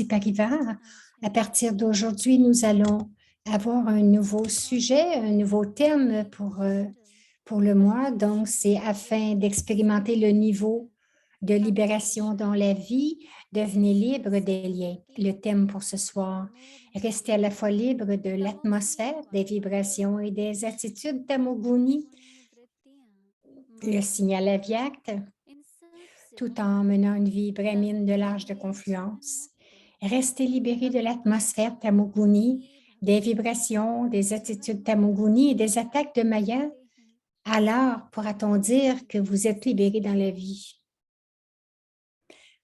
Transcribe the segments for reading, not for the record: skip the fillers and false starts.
Bhakti Parivar. À partir d'aujourd'hui, nous allons avoir un nouveau sujet, un nouveau thème pour le mois. Donc, c'est afin d'expérimenter le niveau de libération dans la vie, devenez libre des liens. Le thème pour ce soir, restez à la fois libre de l'atmosphère, des vibrations et des attitudes tamoguni, le signal aviacte, tout en menant une vie brahmine de l'âge de confluence. Restez libérés de l'atmosphère tamoguni, des vibrations, des attitudes tamoguni et des attaques de Maya. Alors pourra-t-on dire que vous êtes libérés dans la vie?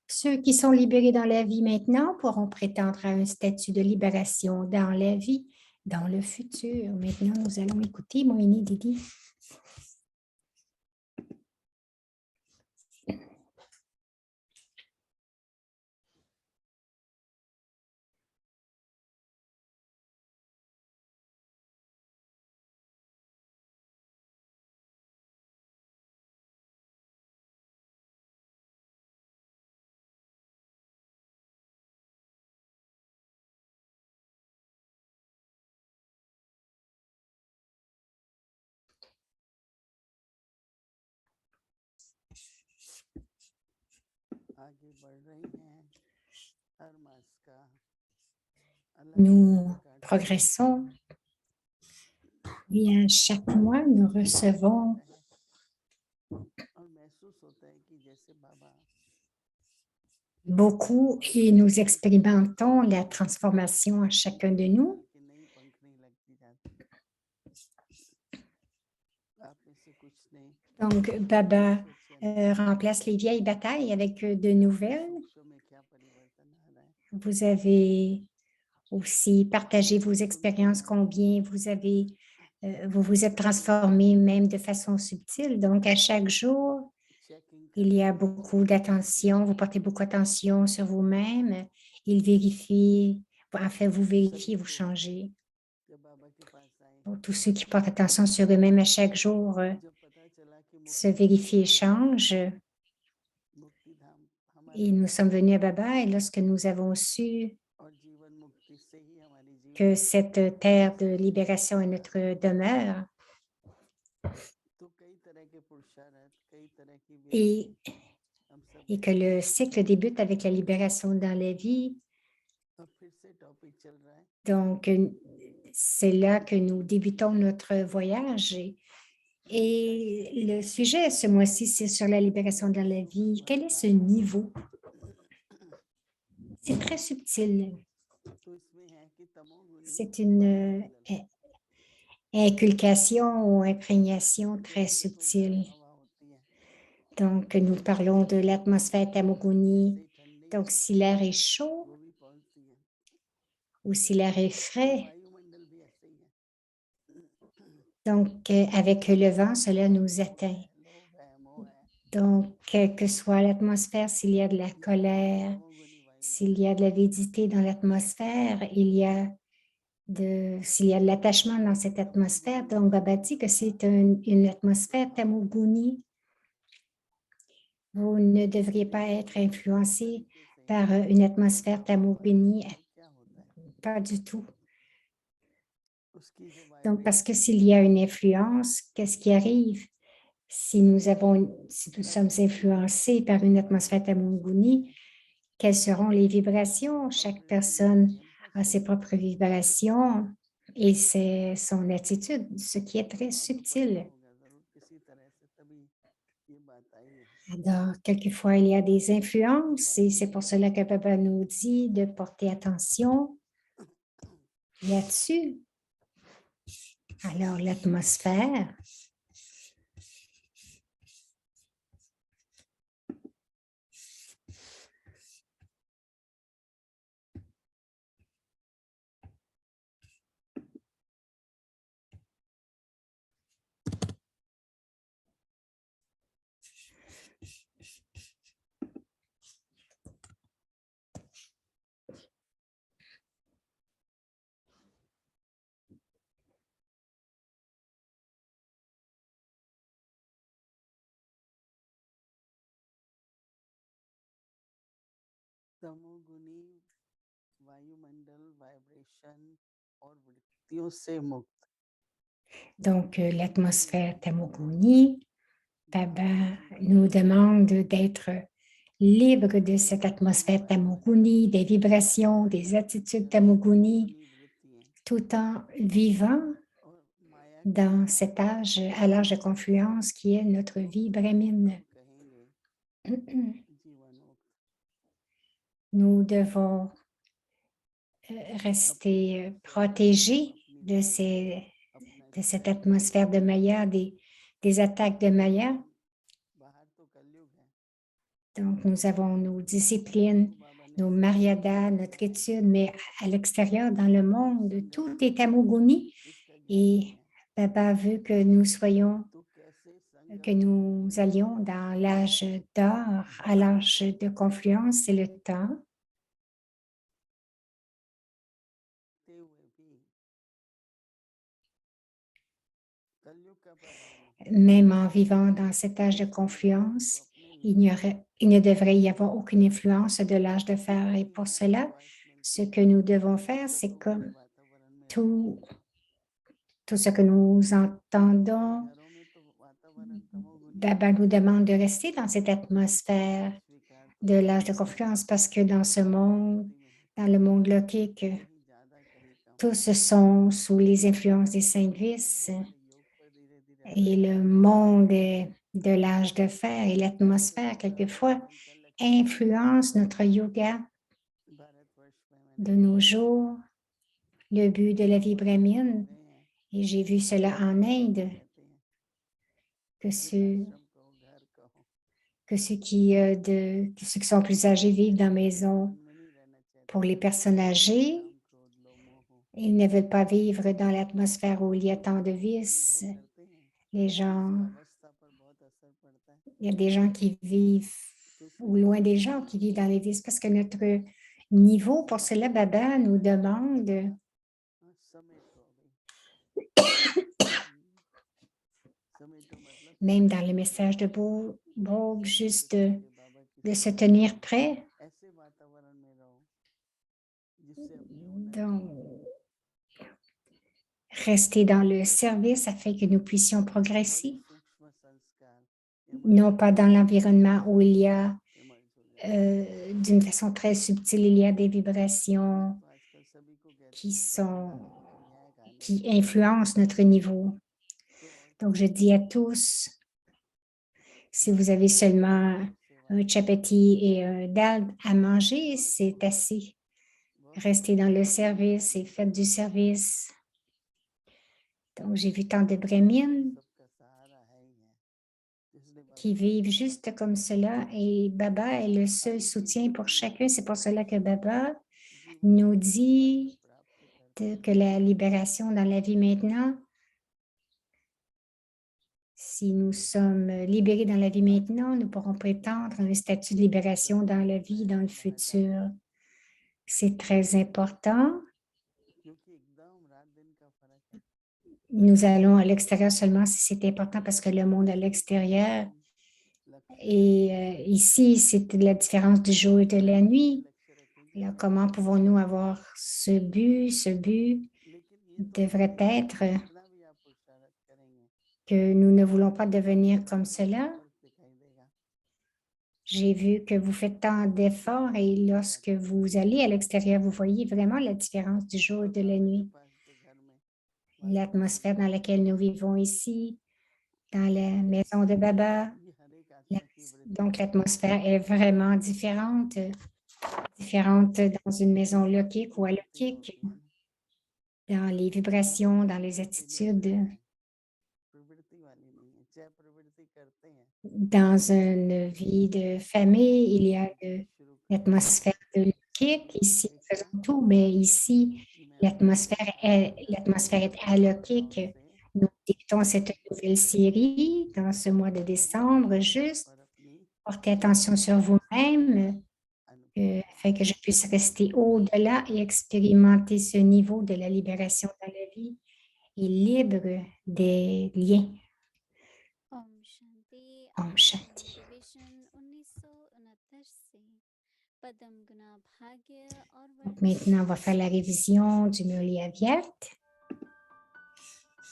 Ceux qui sont libérés dans la vie maintenant pourront prétendre à un statut de libération dans la vie, dans le futur. Maintenant, nous allons écouter Moïni Didi. Nous progressons et à chaque mois, nous recevons beaucoup et nous expérimentons la transformation à chacun de nous. Donc, Baba remplace les vieilles batailles avec de nouvelles. Vous avez aussi partagé vos expériences, combien vous vous êtes transformé même de façon subtile. Donc, à chaque jour, il y a beaucoup d'attention, vous portez beaucoup d'attention sur vous-même. Il vérifie, enfin, vous vérifiez, vous changez. Pour tous ceux qui portent attention sur eux-mêmes à chaque jour, se vérifient et changent. Et nous sommes venus à Baba et lorsque nous avons su que cette terre de libération est notre demeure et que le cycle débute avec la libération dans la vie. Donc, c'est là que nous débutons notre voyage. Et le sujet ce mois-ci, c'est sur la libération dans la vie. Quel est ce niveau? C'est très subtil. C'est une inculcation ou imprégnation très subtile. Donc, nous parlons de l'atmosphère tamoguni. Donc, si l'air est chaud ou si l'air est frais, donc avec le vent, cela nous atteint. Donc, quelle que soit l'atmosphère, s'il y a de la colère, s'il y a de l'avidité dans l'atmosphère, s'il y a de l'attachement dans cette atmosphère, donc Baba dit que c'est une atmosphère tamoguni. Vous ne devriez pas être influencé par une atmosphère tamoguni, pas du tout. Donc, parce que s'il y a une influence, qu'est-ce qui arrive? Si nous sommes influencés par une atmosphère tamoguni, quelles seront les vibrations? Chaque personne a ses propres vibrations et c'est son attitude, ce qui est très subtil. Alors, quelquefois, il y a des influences et c'est pour cela que Baba nous dit de porter attention là-dessus. Alors, l'atmosphère. Donc, l'atmosphère Tamoguni, Baba nous demande d'être libre de cette atmosphère Tamoguni, des vibrations, des attitudes Tamoguni, tout en vivant dans cet âge, à l'âge de confluence qui est notre vie brahmine. Nous devons rester protégés de cette atmosphère de Maya, des attaques de Maya. Donc, nous avons nos disciplines, nos maryadas, notre étude, mais à l'extérieur, dans le monde, tout est Tamoguni et Baba veut que nous soyons, que nous allions dans l'âge d'or, à l'âge de confluence, c'est le temps. Même en vivant dans cet âge de confluence, il ne devrait y avoir aucune influence de l'âge de fer. Et pour cela, ce que nous devons faire, c'est comme tout ce que nous entendons. Baba nous demande de rester dans cette atmosphère de l'âge de confluence parce que dans ce monde, dans le monde lokique, tous sont sous les influences des cinq vices et le monde de l'âge de fer et l'atmosphère, quelquefois, influence notre yoga de nos jours, le but de la vie brahmine. Et j'ai vu cela en Inde, que ceux qui sont plus âgés vivent dans maison. Pour les personnes âgées, ils ne veulent pas vivre dans l'atmosphère où il y a tant de vices. Les gens, il y a des gens qui vivent, ou loin des gens qui vivent dans les vices, parce que notre niveau, pour cela, Baba nous demande même dans le message de Bob, juste de se tenir prêt. Donc, rester dans le service afin que nous puissions progresser, non pas dans l'environnement où il y a, d'une façon très subtile, il y a des vibrations qui influencent notre niveau. Donc, je dis à tous, si vous avez seulement un chapati et un dal à manger, c'est assez. Restez dans le service et faites du service. Donc, j'ai vu tant de brahmines qui vivent juste comme cela et Baba est le seul soutien pour chacun. C'est pour cela que Baba nous dit que la libération dans la vie maintenant, si nous sommes libérés dans la vie maintenant, nous pourrons prétendre à un statut de libération dans la vie, dans le futur. C'est très important. Nous allons à l'extérieur seulement si c'est important parce que le monde à l'extérieur et ici, c'est la différence du jour et de la nuit. Alors, comment pouvons-nous avoir ce but? Ce but devrait être que nous ne voulons pas devenir comme cela. J'ai vu que vous faites tant d'efforts et lorsque vous allez à l'extérieur, vous voyez vraiment la différence du jour et de la nuit. L'atmosphère dans laquelle nous vivons ici, dans la maison de Baba. Donc, l'atmosphère est vraiment différente dans une maison lokique ou alokik, dans les vibrations, dans les attitudes. Dans une vie de famille, il y a l'atmosphère de lokique. Ici, nous faisons tout, mais ici, l'atmosphère est alokik. Nous débutons cette nouvelle série dans ce mois de décembre. Juste portez attention sur vous-même afin que je puisse rester au-delà et expérimenter ce niveau de la libération dans la vie et libre des liens. Om Shanti. Om Shanti. Division 1969 से Donc, maintenant, on va faire la révision du Murli Aviat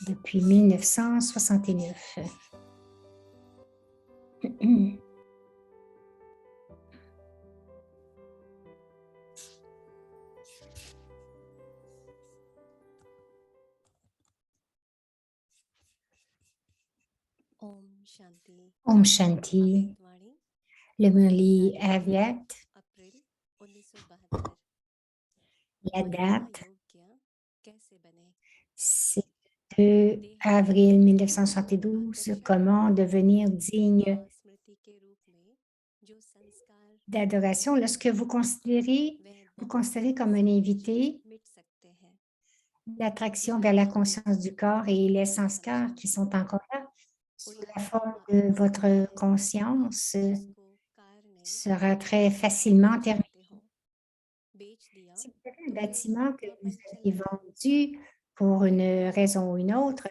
depuis 1969. Om Shanti. Om Shanti, Amitwani, le Murli Aviat, April 1972. la महिमा date, योग्य कैसे बने? c'est 2 avril 1972. Comment devenir digne स्मृति के रूप में जो संस्कार d'adoration? Lorsque vous considérez comme un invité मिट सकते हैं, l'attraction vers la conscience du corps et les sanskars qui sont encore là, sous la forme de votre conscience, जिसको कार ने sera très facilement terminé. बेच दिया Si vous avez un bâtiment que vous avez vendu pour une raison ou une autre,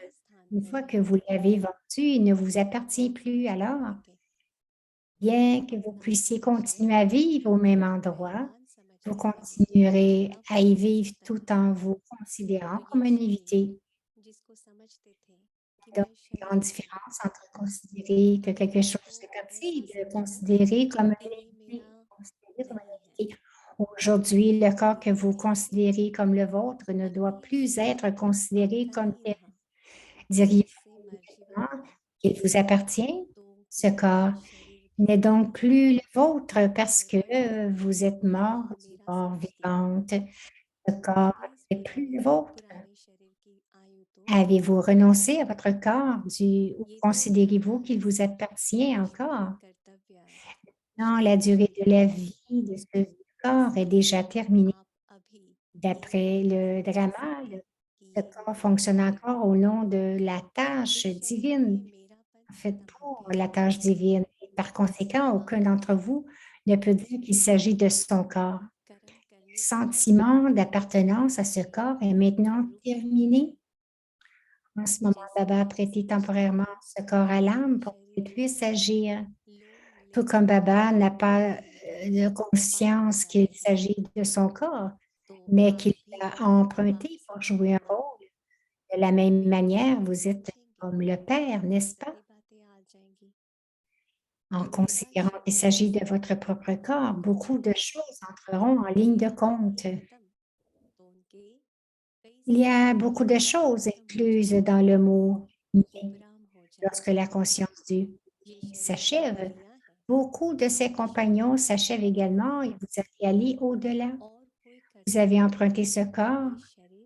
une fois que vous l'avez vendu, il ne vous appartient plus. Alors, bien que vous puissiez continuer à vivre au même endroit, vous continuerez à y vivre tout en vous considérant comme un invité. जिसको समझते थे कि Donc, मैं une grande शरीर différence entre considérer que quelque chose est parti et de considérer comme un ये invité. मेरा Considérer comme un नहीं है, invité. Aujourd'hui, le corps que vous considérez comme le vôtre ne doit plus être considéré आपका comme नहीं tel. रहा, Diriez-vous जिससे मर्जी maintenant बनता, qu'il vous appartient? तो Ce मेरा corps शरीर n'est भी donc plus le vôtre parce que परमात्मा vous êtes mort आत्मा du मेरा mort समझ गया। vivante. Ce corps please n'est मेरे plus le vôtre. पुराने शरीर की आयु तो Avez-vous renoncé à votre corps ou ये तो considérez-vous qu'il vous हमारा appartient ईश्वरीय encore? कर्तव्य Non, la शरीर durée de la छोड़ना vie है, de ce corps est déjà terminée. आप अभी D'après le ये drama, समझें कि ce ये corps मेरा fonctionne है, encore au nom de la tâche इस शरीर divine, में मेरा पद en fait, खत्म हो pour गया, la tâche divine. Et par conséquent, aucun d'entre vous ne peut dire qu'il s'agit de son corps. कर्म Le करने के sentiment d'appartenance à ce corps est maintenant terminé. En ce moment, Baba a prêté temporairement ce corps à l'âme pour qu'il puisse agir. Tout comme Baba n'a pas de conscience qu'il s'agit de son corps, mais qu'il l'a emprunté pour jouer un rôle. De la même manière, vous êtes comme le Père, n'est-ce pas? En considérant qu'il s'agit de votre propre corps, beaucoup de choses entreront en ligne de compte. Il y a beaucoup de choses incluses dans le mot mien. Lorsque la conscience du s'achève, beaucoup de ses compagnons s'achèvent également et vous allez aller au-delà. Vous avez emprunté ce corps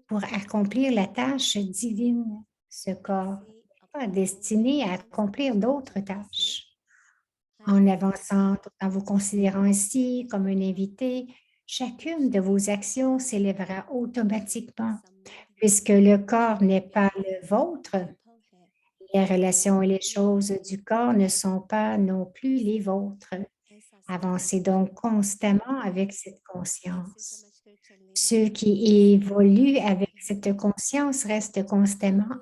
pour accomplir la tâche divine. Ce corps n'est pas destiné à accomplir d'autres tâches. En avançant, tout en vous considérant ainsi comme un invité, chacune de vos actions s'élèvera automatiquement. Puisque le corps n'est pas le vôtre, les relations et les choses du corps ne sont pas non plus les vôtres. Avancez donc constamment avec cette conscience. Ceux qui évoluent avec cette conscience restent constamment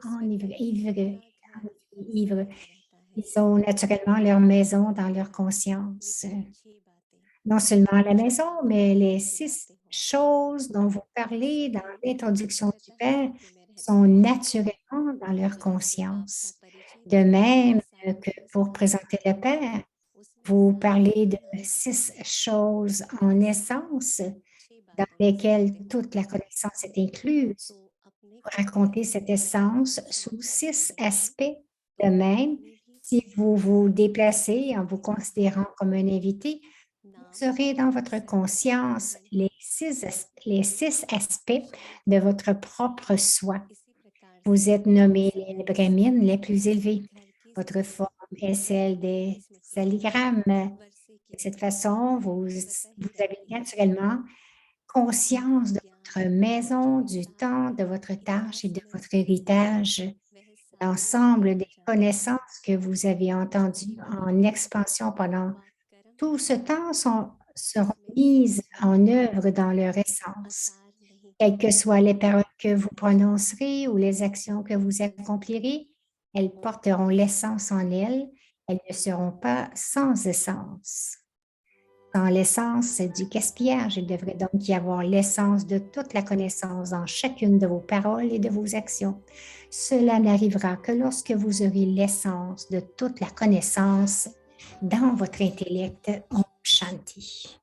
ivres. Ils ont naturellement leur maison dans leur conscience. Non seulement la maison, mais les 6 choses dont vous parlez dans l'introduction du Père sont naturellement dans leur conscience. De même que pour présenter le Père, vous parlez de 6 choses en essence dans lesquelles toute la connaissance est incluse. Vous racontez cette essence sous 6 aspects. De même, si vous vous déplacez en vous considérant comme un invité, vous aurez dans votre conscience les six aspects de votre propre soi. Vous êtes nommés les brahmines les plus élevés. Votre forme est celle des saligrammes. De cette façon, vous avez naturellement conscience de votre maison, du temps, de votre tâche et de votre héritage. L'ensemble des connaissances que vous avez entendues en expansion pendant tout ce temps seront mises en œuvre dans leur essence. Quelles que soient les paroles que vous prononcerez ou les actions que vous accomplirez, elles porteront l'essence en elles. Elles ne seront pas sans essence. Sans l'essence, c'est du gaspillage. Il devrait donc y avoir l'essence de toute la connaissance dans chacune de vos paroles et de vos actions. Cela n'arrivera que lorsque vous aurez l'essence de toute la connaissance dans votre intellect. Om Shanti.